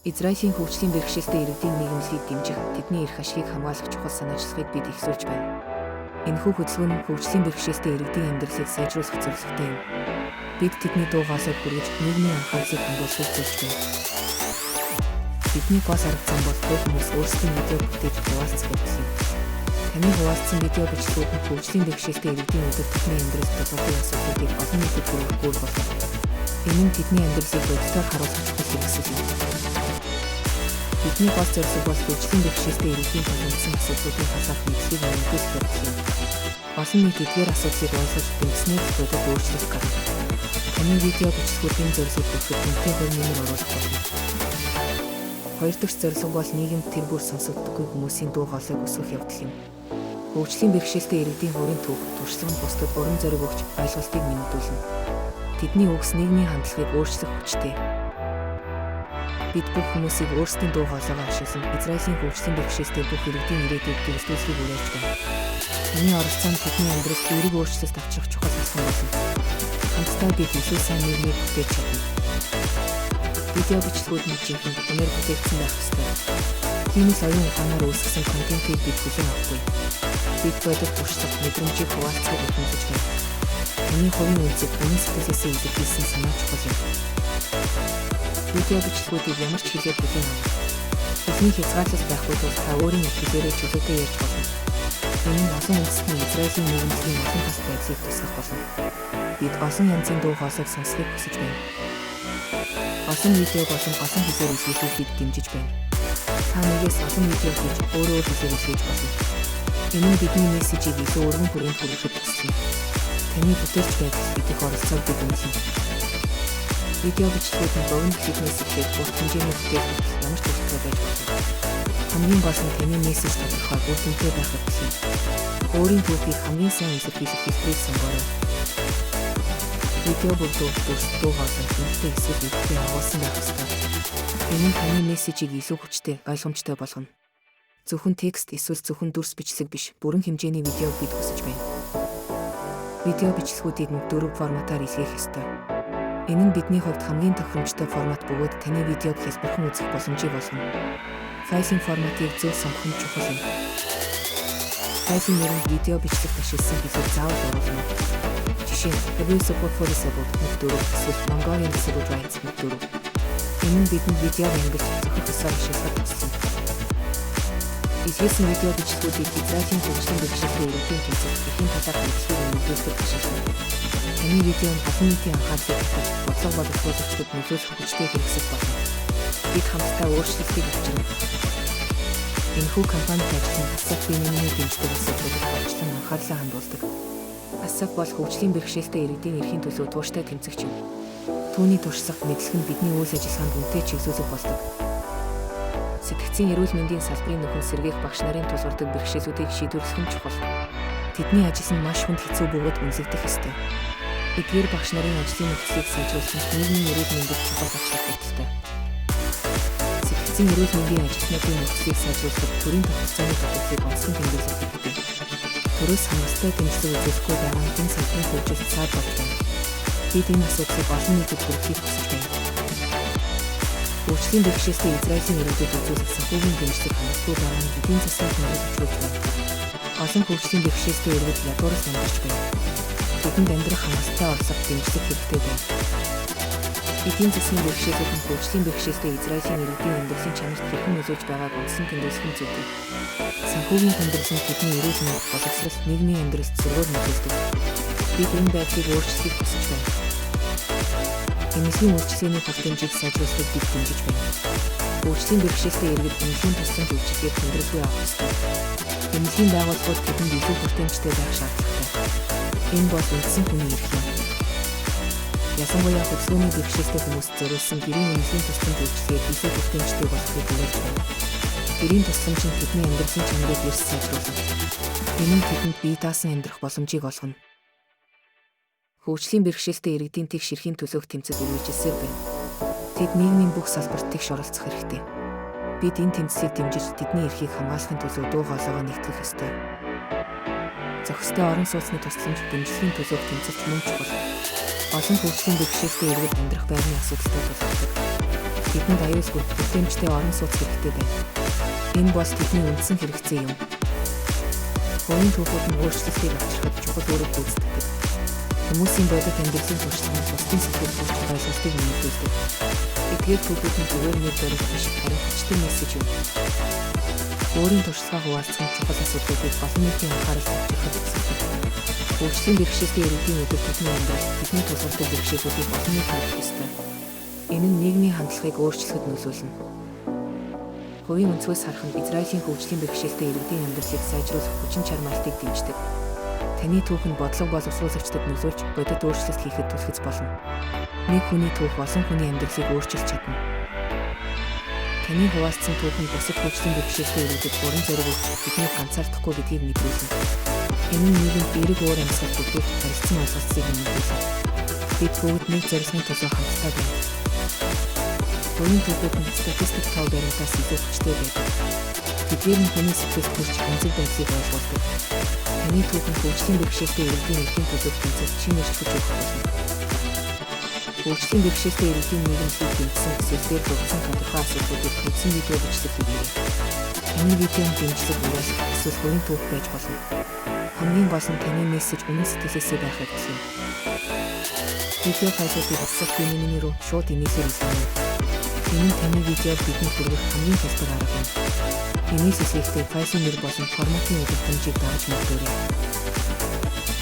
Израилийн хөгжлийн бэрхшээлтэй иргэдийн нийгэмлэгийг дэмжих, тэдний эрх ашигыг хамгаалах чухал санаачлагыг бид ихсүүлж байна. Энэхүү хөтөлбөр нь хөгжлийн бэрхшээлтэй иргэдийн амьдралыг сайжруулах зорилготой юм. Бид тэдний дуу хоолойг хүргэж нийгмийн анхаарлыг хандуулахыг зорж байна. Бидний гол арга зам бол бүх хүмүүс өөрсдийн видео бүтээж хуваалцах гэсэн. Таны хуваалцсан видео бичлэгүүд нь хөгжлийн бэрхшээлтэй иргэдийн өдөр тутмын амьдралд тулгардаг асуудлуудыг олон нийтэд хүргэх болно. Энэ нь тэдний амьдралыг бодитоор харуулах чухал хэрэгсэл юм. Бидний гол зорилго бол хөгжлийн бэрхшээлтэй иргэдийн тулгарсан асуудлуудын хасах мэдлэгийг нэмэгдүүлэх юм. Олон нийт эдгээр асуудлыг ойлгож дэмжснээр бодит өөрчлөлт гарна. Таны видео бичлэгүүдийн зорилгыг бүртгэж үнэтэй хөр нэмэр оруулах болно. Хоёр дахь зорилго бол нийгэмд тэр бүр сонсогддоггүй хүмүүсийн дуу хоолойг өсгөх явдал юм. Хөгжлийн бэрхшээлтэй иргэдийн хувийн түүх, туршлага нь бусдад урам зориг өгч ойлголтыг нэмэгдүүлнэ. Тэдний үгс нийгмийн хандлагыг өөрчлөх хүчтэй. Бид бүх хүмүүсийг өөрсдийн дуу хоолойгоо ашиглан Израилийн хөгжлийн бэрхшээлтэй бүх иргэдийн ирээдүйг дэвшүүлэхийг уриалж байна. Миний оролцоонд тэдний амьдралд эерэг өөрчлөлт авчрах чухал алхам болно. Хамтдаа бид илүү сайн нийгмийг бүтээж чадна. Видео бичлэгүүд нь жинхэнэ үнээр бүтээгдсэн байх ёстой. Тиймээс оюун ухаанаар үүсгэсэн контентийг бид хүлээн авахгүй. Бид бодит туршлага, мэдрэмжийг хуваалцахыг эрхэмлэж байна. Таны хувийн үнцийг үнэн сэтгэлээсээ илэрхийлсэн санаа чухал юм. Видео бичлэгүүдийг ямар ч хэлээр бүлээн авах. Эхний хязгаарлалт байхгүй тул та өөрийн их хэлээрээ чөлөөтэй ярьж болно. Энэ нь олон үндэстний Израилийн нийгэмлэгийн олон тас байдлыг тусгах болно. Бид олон янзын дуу хоолойг сонсохыг хүсэж байна. Олон видео болон олон хэлээр үзүүлэхийг бид дэмжиж байна. Та нэгээс олон видео хийж өөрөө хэлээр үзүүлж болно. Энэ нь бидний мессежийг илүү өргөн хүрээнд хүргэхэд тусална. Таны бүтээлч байдал бидих оролцоог бид үнэлнэ. Видео бичлэгүүд нь богино фитнес ихлээр бүх хэмжээний бүтээгдэхүүн ямар ч төлөвлөгөө байж болно. Хамгийн гол нь таны мессеж тодорхой үр дүнтэй байх хэрэгтэй. Өөрийн түүхийг хамгийн сайн илэрхийлэх хэлбэрийг сонгоорой. Видео бүрдүүр дуу хоолой хүнтэй эсвэл идэвхтэй агуулсан байх ёстой. Энэ нь таны мессежийг илүү хүчтэй, ойлгомжтой болгоно. Зөвхөн текст эсвэл зөвхөн дүрс бичлэг биш, бүрэн хэмжээний видеог бид хүсэж байна. Видео бичлэгүүдийг нь 4 форматаар илгээх ёстой. Энэ нь бидний хувьд хамгийн тохиромжтой формат бөгөөд таны видеог хэлбэрхэн үзэх боломжийг олгоно. Файлын форматыг зөв сонгох нь чухал юм. Файлын нэрээр видео бичлэгт ашигласан хэлийг заавал оруулна. Жишээ нь Hebrew Support for Disabled 4 эсвэл Mongolian Disabled Rights 4. Энэ нь бидэнд видеог ангилж зөвхөн хэсэг ашиглахад туслана. Илгээсэн видео бичлэгүүдийг Израилийн хөгжлийн бэрхшээлтэй иргэдийн тэмцэх эхийн талаар мэдээлэл нэмэгдүүлэх ашиглана. Таны видео нь олон нийтийн анхаарлыг татаж, бодлого боловсруулагчдад нөлөөлөх хүчтэй хэрэгсэл болно. Бид хамтдаа өөрчлөлтийг авчирна. Энэхүү компанид ажилласан ASAP биений дэмждэг асуудлуудад олчлон анхаарлаа хандуулдаг. ASAP бол хөгжлийн бэрхшээлтэй иргэдийн эрхийн төлөө тууштай тэмцэгч юм. Түүний туршлага, мэдлэг нь бидний үйл ажиллагаанд үнэтэй чиглүүлэг болдог. Сэтгцийн эрүүл мэндийн салбарын нөхөн сэргээх багш нарын тулгардаг бэрхшээлүүдийг шийдвэрлэх нь чухал. Тэдний ажил нь маш хүнд хэцүү бөгөөд үнэлэгдэх ёстой. Эдгээр багш нарын ажлын нөхцөлийг сайжруулах нийгмийн эрүүл мэндэд чухал ач холбогдолтой. Сэтгцийн эрүүл мэндийн ажилтнуудын нөхцөлийг сайжруулах төрийн тогтолцооны тогтолцоог онцгой тэмдэглэж хэрэгтэй. Төрөөс хангалттай дэмжлэг үзүүлэхгүй байгаа нь энэ салбарын хөгжилд саад болж байна. Бид энэ асуудлыг олон нийтэд хүргэхийг хүсэж байна. Хөгжлийн бэрхшээлтэй Израилийн иргэдэд үзүүлэх санхүүгийн дэмжлэг хангалтгүй байгаа нь эдийн засгийн хангалттай байна. Олон хөгжлийн бэрхшээлтэй иргэд ядуураас амьдарч байна. Тэдэнд амьдрах хангалттай орлого дэмжлэг хэрэгтэй байна. Эдийн засгийн бэрхшээлүүд нь хөгжлийн бэрхшээлтэй Израилийн иргэдийн амьдралын чанарт хэрхэн нөлөөлж байгааг онцлон тэмдэглэх зүйтэй. Санхүүгийн хандлага нь тэдний эрүүл мэнд, боловсрол, нийгмийн амьдралд зөргөөр нөлөөлдөг. Бид энэ байдлыг өөрчлөхийг хүсэж байна. Эмнэлгийн үйлчилгээний тус дэмжийг сайжруулахыг бид дэмжиж байна. Хөгжлийн бэрхшээлтэй иргэд эмнэлгийн тусламж үйлчилгээг хүндрэлгүй авах ёстой. Эмнэлгийн байгууллагууд тэдэнд илүү бүртэмжтэй байх шаардлагатай. Энэ бол үндсэн хүний эрх юм. Ялангуяа хөдөлгөөний бэрхшээлтэй хүмүүст зориулсан гэрийн эмнэлгийн тусламж үйлчилгээг илүү бүртэмжтэй болгохыг хүлээж байна. Гэрийн тусламж нь тэдний амьдралын чанарыг эрс сайжруулна. Энэ нь тэдэнд бие даасан амьдрах боломжийг олгоно. Хөгжлийн бэрхшээлтэй иргэдийн тэгш эрхийн төлөөх тэмцэл үргэлжилсээр байна. Тэд нийгмийн бүх салбарт тэгш оролцох хэрэгтэй. Бид энэ тэмцлийг дэмжиж тэдний эрхийг хамгаалахын төлөө дуу хоолойгоо нэгтгэх ёстой. Зохистой орон сууцны тусламж дэмжлэгийн төлөөх тэмцэлт мөн чухал. Олон хөгжлийн бэрхшээлтэй иргэд амьдрах байрны асуудалтай тулгардаг. бидэнд аюулгүй бүтээмжтэй орон сууц хэрэгтэй байна. Энэ бол тэдний үндсэн хэрэгцээ юм. Хувийн түүхүүд нь өөрчлөлтийг авчрахад чухал үүрэг гүйцэтгэдэг. Хүмүүсийн бодит амьдралын туршлагын бусдын сэтгэл зүйч ойлголтыг нэмэгдүүлдэг. Эдгээр түүхүүд нь зүгээр нэг зорилго биш, харин хүчтэй мессеж юм. Өөрийн туршлагаа хуваалцах нь чухал асуудлуудыг олон нийтийн анхаарал татчихад өгсөн. Хөгжлийн бэрхшээлтэй иргэдийн өдөр тутмын амьдрал бидний тусалдаг бэрхшээлүүдийг олон нийт харах ёстой. Энэ нь нийгмийн хандлагыг өөрчлөхөд нөлөөлнө. Хувийн өнцгөөс харах нь Израилийн хөгжлийн бэрхшээлтэй иргэдийн амьдралыг сайжруулах хүчин чармаалтыг дэмждэг. Таны түүх нь бодлого боловсруулагчдад нөлөөлж бодит өөрчлөлт хийхэд түлхэц болно. Нэг хүний түүх олон хүний амьдралыг өөрчилж чадна. Таны хуваалцсан түүх нь бусад хөгжлийн бэрхшээлтэй иргэдэд уран зориг өгөх биднийг ганцаардахгүй гэдгийг мэдүүлнэ. Энэ нь нийгэмд эерэг уур амьсгал бүтээх харилцан ойлголцыг нэмэгдүүлнэ. Бид бүгд нэг зорилгын төлөө хамтдаа байна. Хувийн түүхүүд нь статистик тоо баримтаас илүү хүчтэй байдаг. Тэдгээр нь хүний сэтгэлд төрж хэмжиг байдлыг ойлгуулдаг. Таны түүх нь хөгжлийн бэрхшээлтэй иргэдийн эрхийн төлөв тэмцэж чинээрч хүч өгөх болно. Хөгжлийн бэрхшээлтэй иргэдийн нийгэмлийг дэмжсэн эсэлээр бүрдсэн тодорхой асуудлуудыг хөдөлсөн видео бичлэг хийгээрэй. Таны видеонд дэмжлэг уриалах эсвэл хувийн түүх байж болно. Хамгийн гол нь таны мессеж үнэн сэтгэлээсээ байхыг хүсье. Видео файлуудыг WhatsApp хэмнэлээр рүү шууд имэйлээр илгээнэ. Энэ нь таны видеог бидэнд хүргэх хамгийн хялбар арга юм. Имэйл илгээхдээ файлын нэр болон форматын өгүүлбэрийг дагаж мэдээлгээрэй.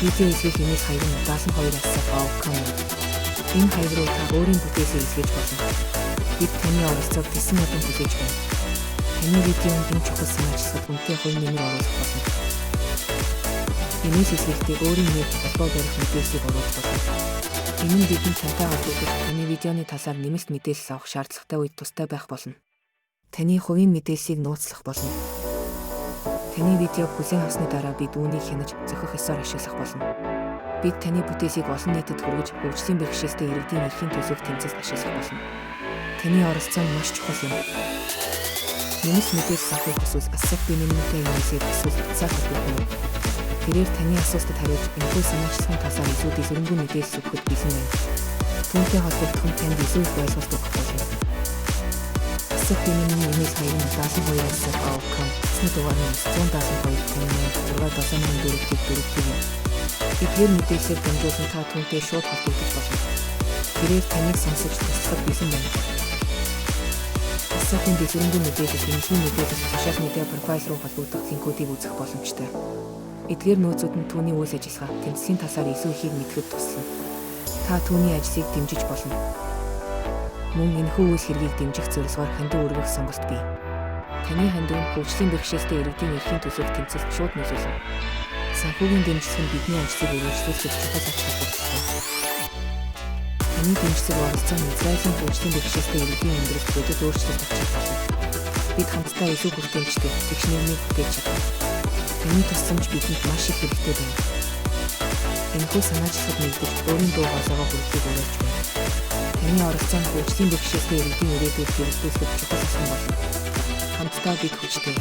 Видео илгээх имэйл хаяг нь udasan2@outcome. Энэ хаяг руу та өөрийн бүтээсээ илгээж болно. Бид таны оролцоог тэсэн ядан хүлээж байна. Таны видеонд энэ чухал санаачлалд үнэтэй хувийн нэмэр оруулах болно. Имэйл илгээхдээ өөрийн нэр холбоо барих мэдээллийг оруулах болно. Энэ нь бидэнд тантай холбогдох таны видеоны талаар нэмэлт мэдээлэл авах шаардлагатай үед тустай байх болно. Таны хувийн мэдээллийг нууцлах болно. Таны видеог хүлээн авсны дараа бид үүнийг хянаж зохих ёсоор ашиглах болно. Бид таны бүтээсийг олон нийтэд хүргэж хөгжлийн бэрхшээлтэй иргэдийн эрхийн төлөв тэмцэлд ашиглах болно. Таны оролцоо нь маш чухал юм. Нэмэлт мэдээлэл авахыг хүсвэл асуулт бинэмнтэй имэйлээр эсвэл утсаар холбогдно. Тэрээр таны асуултад хариулж энэхүү санаачлагын талаар илүү дэвсгэрэнгүй мэдээлэл өгөхөд бэлэн байна. Түүнтэй холбогдох нь танд илүү их ойлголт өгөх болно. Асуулт бинэмний имэйл хаяг нь udasan2@outcome. Эцний дугаар нь 172-88-674-4 юм. Эдгээр мэдээлэлээр дамжуулан та түүнтэй шууд холбогдох болно. Тэрээр таныг сонсож туслахад бэлэн байна. Асуултын дэвсгэрэнгүй мэдээлэл, эмнэлгийн мэдээлэл, сошиал медиа профайл руу холбогдох линкүүдийг үзэх боломжтой. Эдгээр нөөцүүд нь түүний үйл ажиллагаа, тэмцлийн талаар илүү ихийг мэдхэд туслана. Та түүний ажлыг дэмжиж болно. Мөн энэхүү үйл хэргийг дэмжих зорилгоор хандив өргөх сонголт бий. Таны хандив нь хөгжлийн бэрхшээлтэй иргэдийн эрхийн төлөв тэмцэлд шууд нөлөөлнө. Санхүүгийн дэмжлэг нь бидний ажлыг өргөжлүүлэхэд чухал ач холбогдолтой. Таны дэмжлэг оролцоо нь Израилийн хөгжлийн бэрхшээлтэй иргэдийн амьдралд бодит өөрчлөлт авчрах болно. Бид хамтдаа илүү хүртээмжтэй тэгш нийгмийг бүтээж чадна. Таны тусламж бидэнд маш их хэрэгтэй байна. Энэхүү санаачлагад нэгдэж өөрийн дуу хоолойгоо хүргэхийг уриалж байна. Таны оролцоо нь хөгжлийн бэрхшээлтэй иргэдийн ирээдүйд хэрэгжүүлэхэд чухал болсон болно. Хамтдаа бид хүчтэй.